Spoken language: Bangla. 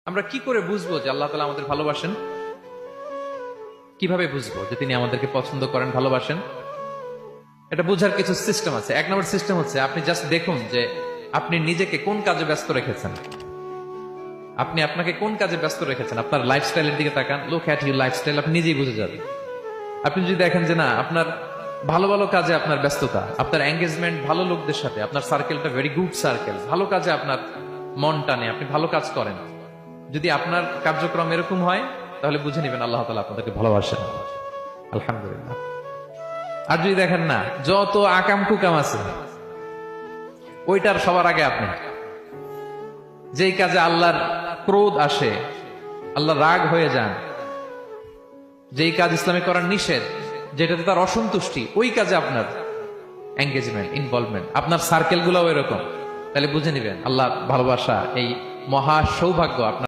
আমরা কি করে বুঝবো যে আল্লাহ তাআলা আমাদের ভালোবাসেন? কিভাবে বুঝবো যে তিনি আমাদেরকে পছন্দ করেন, ভালোবাসেন? এটা বোঝার কিছু সিস্টেম আছে। এক নম্বর সিস্টেম হচ্ছে আপনি জাস্ট দেখুন যে আপনি নিজেকে কোন কাজে ব্যস্ত রেখেছেন। আপনি আপনাকে কোন কাজে ব্যস্ত রেখেছেন, আপনার লাইফস্টাইলের দিকে তাকান। লুক অ্যাট ইউর লাইফস্টাইল, আপনি নিজেই বুঝে যাবেন। আপনি যদি দেখেন যে না, আপনার ভালো ভালো কাজে আপনার ব্যস্ততা, আপনার এঙ্গেজমেন্ট ভালো লোকদের সাথে, আপনার সার্কেলটা ভেরি গুড সার্কেল, ভালো কাজে আপনার মন টানে, আপনি ভালো কাজ করেন, যদি আপনার কার্যক্রম এরকম হয়, তাহলে বুঝে নেবেন আল্লাহ তাআলা আপনাদেরকে ভালোবাসেন। আলহামদুলিল্লাহ। আর যদি দেখেন না, যত আকাম কুকাম আছে ওইটার সবার আগে আপনি, যেই কাজে আল্লাহর ক্রোধ আসে, আল্লাহ রাগ হয়ে যান, যেই কাজ ইসলামে করার নিষেধ, যেটাতে তার অসন্তুষ্টি, ওই কাজে আপনার এঙ্গেজমেন্ট, ইনভলভমেন্ট, আপনার সার্কেল গুলাও এরকম, তাহলে বুঝে নিবেন আল্লাহ ভালোবাসা, এই মহা সৌভাগ্য আপনার